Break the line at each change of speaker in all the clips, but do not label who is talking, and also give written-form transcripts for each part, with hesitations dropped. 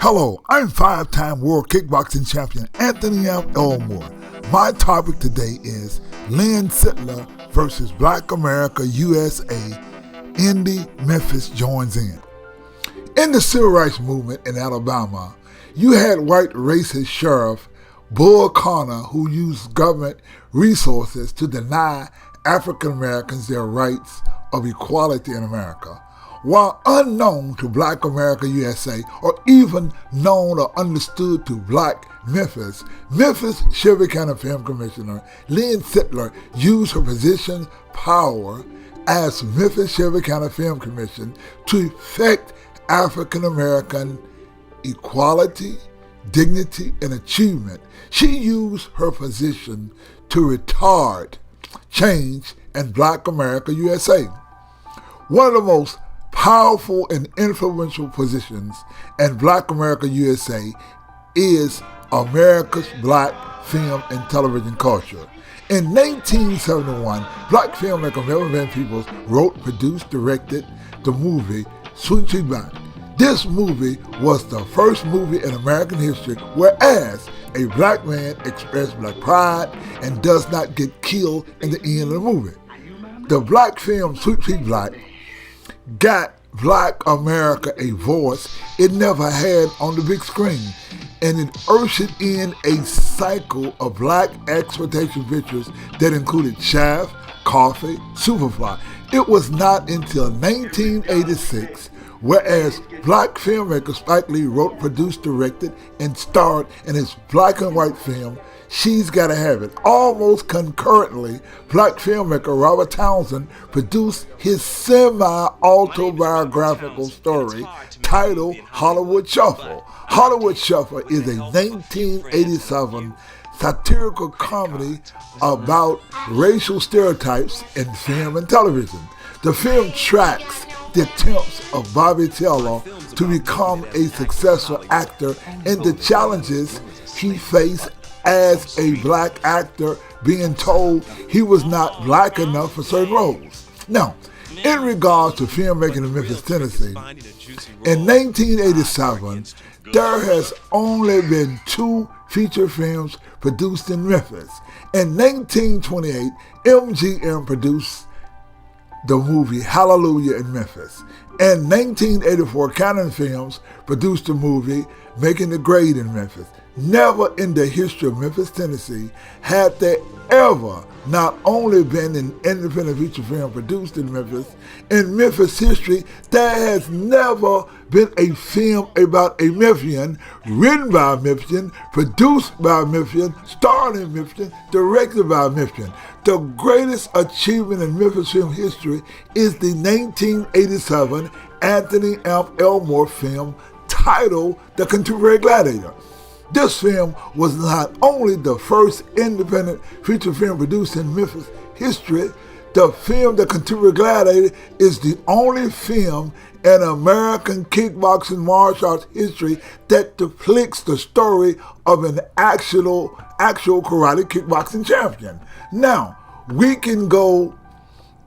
Hello, I'm five-time world kickboxing champion Anthony Elmore. My topic today is Linn Sitler versus Black America USA. Indie Memphis joins in. In the civil rights movement in Alabama, you had white racist sheriff Bull Connor who used government resources to deny African Americans their rights of equality in America. While unknown to Black America USA, or even known or understood to Black Memphis, Shelby County Film Commissioner Linn Sitler used her position power as Memphis Shelby County Film Commission to effect African American equality, dignity, and achievement. She used her position to retard change in Black America USA. One of the most powerful and influential positions in Black America USA is America's Black film and television culture. In 1971, Black filmmaker Melvin Peoples wrote, produced, directed the movie Sweet Sweet Black. This movie was the first movie in American history whereas a Black man expressed Black pride and does not get killed in the end of the movie. The Black film Sweet Sweet Black got Black America a voice it never had on the big screen, and it ushered in a cycle of Black exploitation pictures that included Shaft, Coffee, Superfly. It was not until 1986, whereas Black filmmaker Spike Lee wrote, produced, directed, and starred in his black and white film She's Gotta Have It. Almost concurrently, Black filmmaker Robert Townsend produced his semi-autobiographical story titled Hollywood Shuffle. Hollywood Shuffle is a 1987 satirical comedy about racial stereotypes in film and television. The film tracks the attempts of Bobby Taylor to become a successful actor and the challenges he faced as a Black actor, being told he was not Black enough for certain roles. Now, in regards to filmmaking in Memphis, Tennessee, in 1987, there has only been 2 feature films produced in Memphis. In 1928, MGM produced the movie Hallelujah in Memphis. In 1984, Cannon Films produced the movie Making the Grade in Memphis. Never in the history of Memphis, Tennessee, had there ever not only been an independent feature film produced in Memphis. In Memphis history, there has never been a film about a Memphian, written by a Memphian, produced by a Memphian, starring in Memphian, directed by a Memphian. The greatest achievement in Memphis film history is the 1987 Anthony Elmore film titled The Contemporary Gladiator. This film was not only the first independent feature film produced in Memphis history, the film The Contemporary Gladiator is the only film in American kickboxing martial arts history that depicts the story of an actual karate kickboxing champion. Now, we can go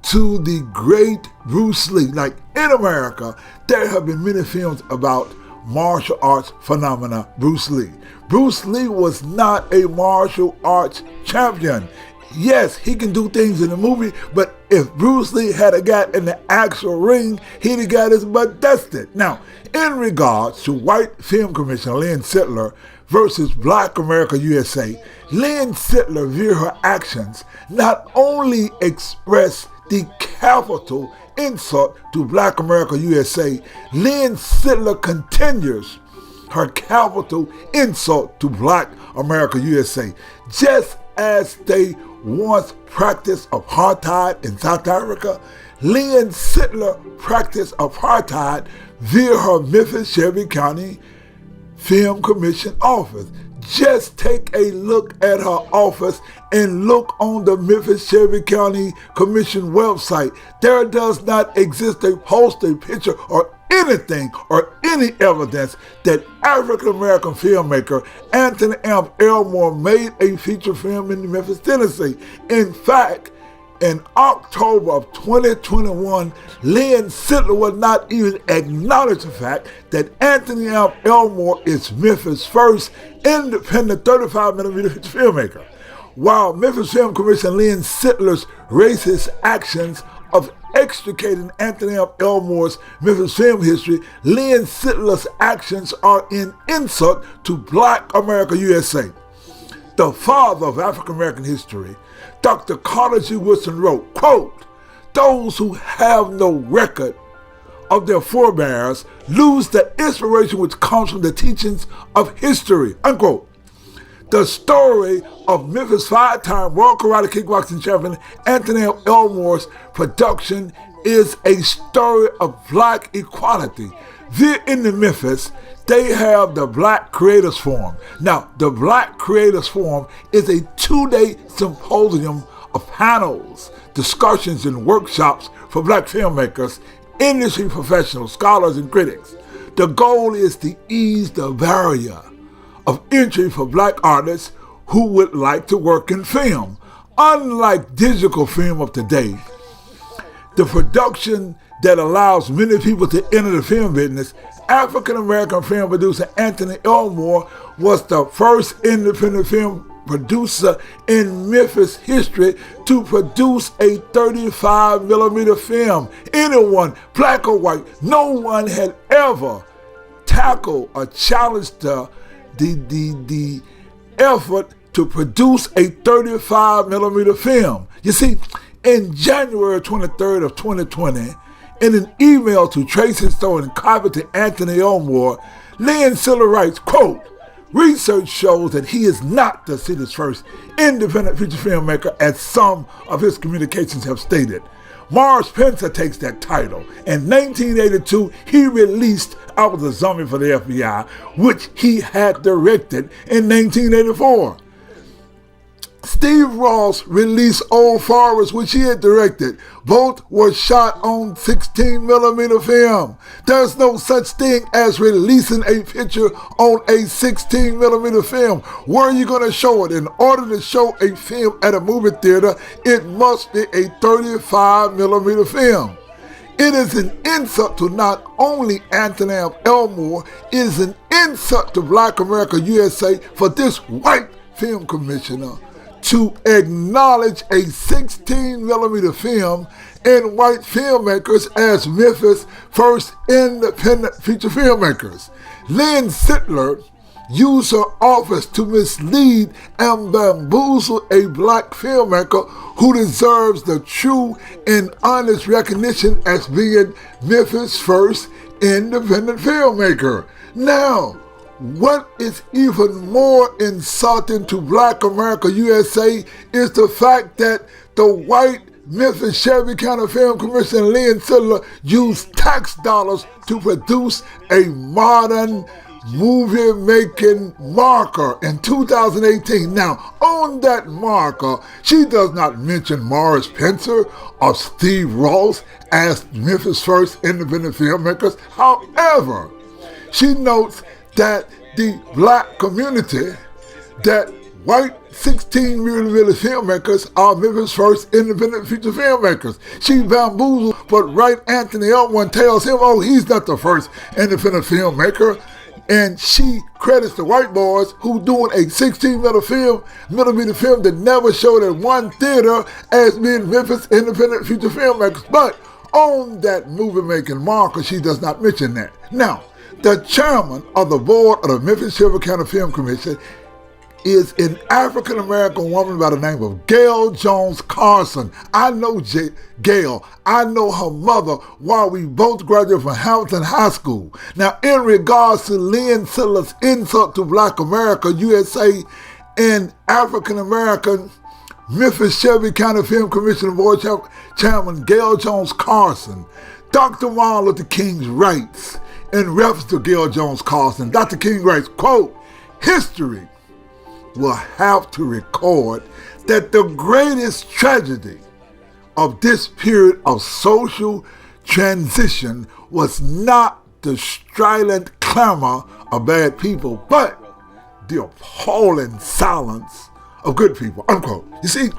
to the great Bruce Lee. Like in America, there have been many films about martial arts phenomena, Bruce Lee. Bruce Lee was not a martial arts champion. Yes, he can do things in the movie, but if Bruce Lee had got in the actual ring, he'd have got his butt dusted. Now, in regards to White Film Commissioner Linn Sitler versus Black America USA, Linn Sitler, via her actions, not only expressed the capital insult to Black America USA, Linn Sitler continues her capital insult to Black America USA. Just as they once practiced apartheid in South Africa, Linn Sitler practiced apartheid via her Memphis Shelby County Film Commission office. Just take a look at her office and look on the Memphis Shelby County Commission website. There does not exist a post, a picture, or anything or any evidence that African American filmmaker Anthony Elmore made a feature film in Memphis, Tennessee. In fact, In October of 2021, Linn Sitler would not even acknowledge the fact that Anthony Elmore is Memphis' first independent 35mm feature filmmaker. While Memphis Film Commission Linn Sitler's racist actions of extricating Anthony Elmore's Memphis film history, Linn Sitler's actions are an insult to Black America USA. The father of African American history, Dr. Carter G. Woodson wrote, quote, "Those who have no record of their forebears lose the inspiration which comes from the teachings of history," unquote. The story of Memphis five-time World Karate Kickboxing Champion Anthony Elmore's production is a story of Black equality. Here in Memphis, they have the Black Creators Forum. Now, the Black Creators Forum is a 2-day symposium of panels, discussions, and workshops for Black filmmakers, industry professionals, scholars, and critics. The goal is to ease the barrier of entry for Black artists who would like to work in film. Unlike digital film of today, the production that allows many people to enter the film business, African-American film producer Anthony Elmore was the first independent film producer in Memphis history to produce a 35mm film. Anyone, Black or white, no one had ever tackled or challenged the effort to produce a 35mm film. You see, in January 23rd of 2020, in an email to Tracy Stone and copy to Anthony Elmore, Linn Sitler writes, quote, "Research shows that he is not the city's first independent feature filmmaker, as some of his communications have stated. Morris Spencer takes that title. In 1982, he released I Was a Zombie for the FBI, which he had directed in 1984. Steve Ross released Old Forest, which he had directed. Both were shot on 16mm film. There's no such thing as releasing a picture on a 16mm film. Where are you going to show it? In order to show a film at a movie theater, it must be a 35mm film. It is an insult to not only Anthony Elmore, it is an insult to Black America USA for this white film commissioner to acknowledge a 16mm film and white filmmakers as Memphis' first independent feature filmmakers. Linn Sitler used her office to mislead and bamboozle a Black filmmaker who deserves the true and honest recognition as being Memphis' first independent filmmaker. Now, what is even more insulting to Black America USA is the fact that the white Memphis Shelby County Film Commissioner Linn Sitler used tax dollars to produce a modern movie-making marker in 2018. Now, on that marker, she does not mention Morris Spencer or Steve Ross as Memphis' first independent filmmakers. However, she notes that the Black community, that white 16mm filmmakers are Memphis' first independent feature filmmakers. She bamboozled, but right Anthony Elmore tells him, oh, he's not the first independent filmmaker. And she credits the white boys who doing a 16mm film that never showed at one theater as being Memphis independent feature filmmakers. But on that movie-making marker, she does not mention that. Now, the chairman of the board of the Memphis Shelby County Film Commission is an African-American woman by the name of Gail Jones Carson. I know Gail. I know her mother while we both graduated from Hamilton High School. Now, in regards to Linn Sitler's insult to Black America, USA, and African-American Memphis Shelby County Film Commission Board Chairman Gail Jones Carson, Dr. Martin Luther King writes, in reference to Gail Jones Carson, Dr. King writes, quote, "History will have to record that the greatest tragedy of this period of social transition was not the strident clamor of bad people, but the appalling silence of good people," unquote. You see,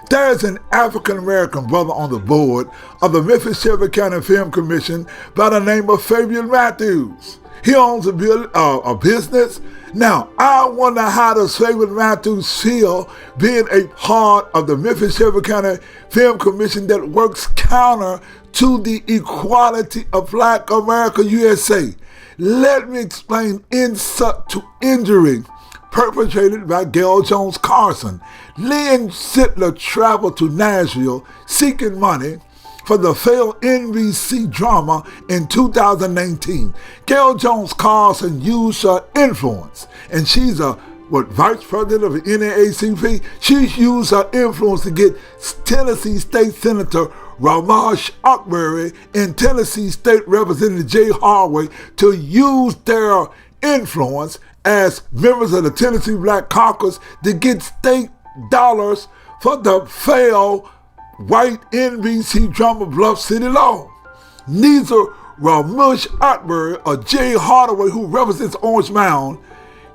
There's an African-American brother on the board of the Memphis Shelby County Film Commission by the name of Fabian Matthews. He owns a business. Now, I wonder how does Fabian Matthews feel being a part of the Memphis Shelby County Film Commission that works counter to the equality of Black America USA. Let me explain insult to injury perpetrated by Gail Jones Carson. Linn Sitler traveled to Nashville seeking money for the failed NBC drama in 2019. Gail Jones Carson used her influence, and she's vice president of the NAACP. She's used her influence to get Tennessee State Senator Ramash Akbari and Tennessee State Representative Jay Hardaway to use their influence as members of the Tennessee Black Caucus to get state dollars for the failed white NBC drama Bluff City Law. Neither Ramash Akbari or Jay Hardaway, who represents Orange Mound,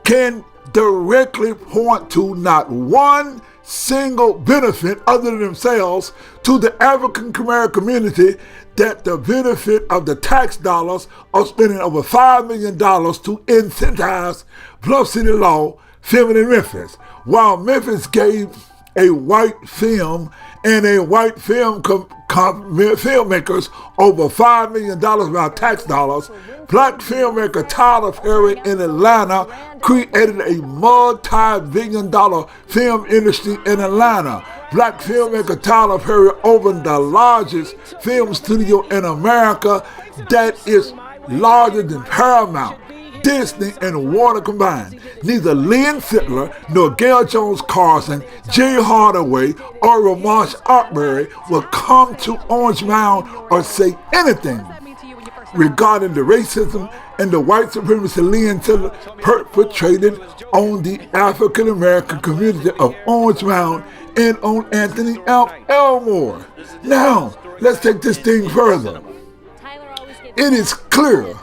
can directly point to not one single benefit other than themselves to the African American community that the benefit of the tax dollars of spending over $5 million to incentivize Bluff City Law filming in Memphis. While Memphis gave a white film and a white film filmmakers over $5 million of our tax dollars, Black filmmaker Tyler Perry in Atlanta created a multi-billion-dollar film industry in Atlanta. Black filmmaker Tyler Perry opened the largest film studio in America that is larger than Paramount, Disney, and Warner combined. Neither Linn Sitler nor Gail Jones Carson, Jay Hardaway, or Ramash Akbari will come to Orange Mound or say anything regarding the racism and the white supremacy Linn Sitler perpetrated on the African American community of Orange Mound and on Anthony Elmore. Now, let's take this thing further. It is clear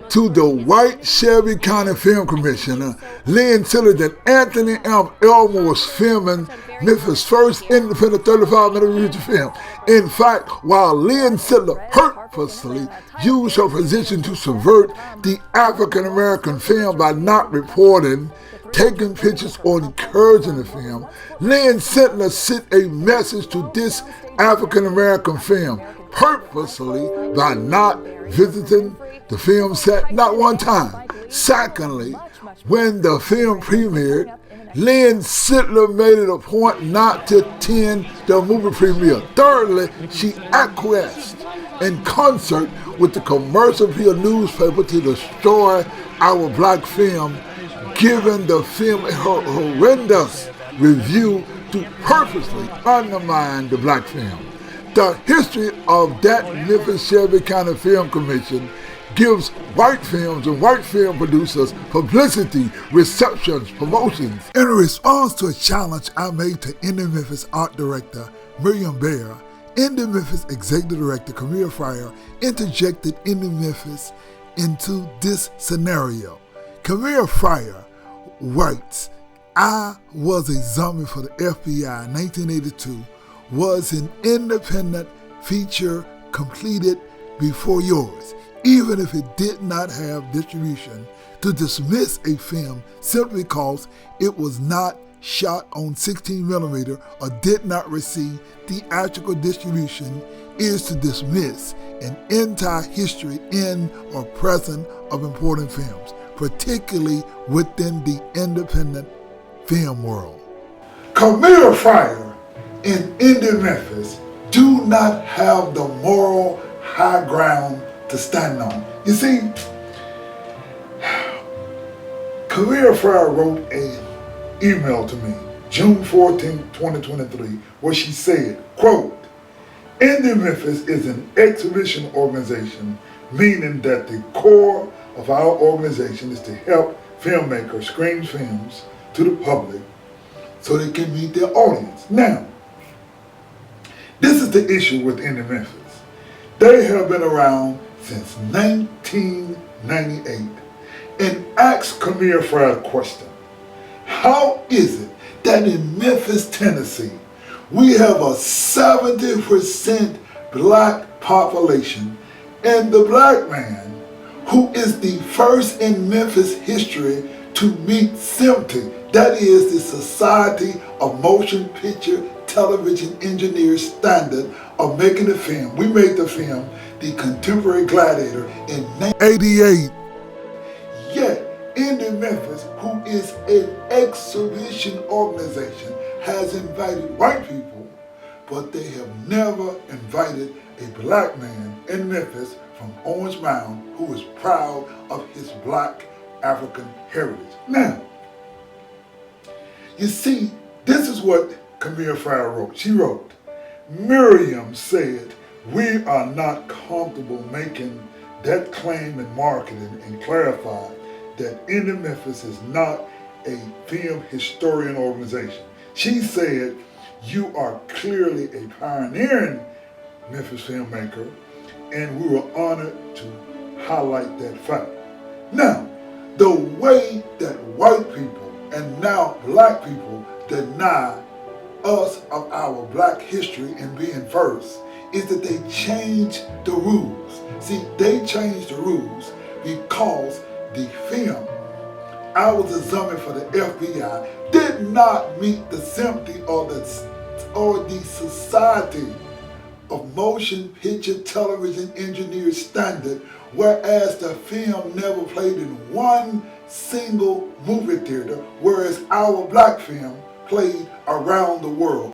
to the white Shelby County Film Commission, Linn Sitler, that Anthony Elmore was filming Memphis' first independent 35mm feature film. In fact, while Linn Sitler purposely used her position to subvert the African American film by not reporting, taking pictures, or encouraging the film, Linn Sitler sent a message to this African American film purposely by not visiting the film set not one time. Secondly, when the film premiered, Linn Sitler made it a point not to attend the movie premiere. Thirdly, she acquiesced in concert with the commercial appeal newspaper to destroy our black film, giving the film a horrendous review to purposely undermine the black film. The history of that Memphis Shelby County Film Commission gives white films and white film producers publicity, receptions, promotions. In response to a challenge I made to Indie Memphis art director Miriam Bear, Indie Memphis executive director Kimel Fryer interjected Indie Memphis into this scenario. Kimel Fryer writes, "I was a zombie for the FBI in 1982, was an independent feature completed before yours. Even if it did not have distribution, to dismiss a film simply because it was not shot on 16mm or did not receive theatrical distribution is to dismiss an entire history in or present of important films, particularly within the independent film world." Kimel Fryer and Indie Memphis do not have the moral high ground to stand on. You see, Kimel Fryer wrote an email to me June 14, 2023, where she said, quote, "Indie Memphis is an exhibition organization, meaning that the core of our organization is to help filmmakers screen films to the public so they can meet their audience." Now, this is the issue with Indie Memphis. They have been around since 1998 and asked Kimel Fryer the question, how is it that in Memphis, Tennessee, We have a 70% black population, and the black man, who is the first in Memphis history to meet SMPTE, that is the Society of Motion Picture Television Engineers standard of making a film. We made the film, The Contemporary Gladiator, in 1988. Yet, Indie Memphis, who is an exhibition organization, has invited white people, but they have never invited a black man in Memphis from Orange Mound who is proud of his black African heritage. Now, you see, this is what Kimel Fryer wrote. She wrote, Miriam said, we are not comfortable making that claim in marketing, and clarified that Indie Memphis is not a film historian organization. She said, you are clearly a pioneering Memphis filmmaker, and we were honored to highlight that fact. Now, the way that white people and now black people deny us of our black history and being first is that they change the rules. See, they changed the rules because the film I was examining for the FBI did not meet the SMPTE or the Society of Motion Picture Television Engineers standard, whereas the film never played in one single movie theater, whereas our black film played around the world.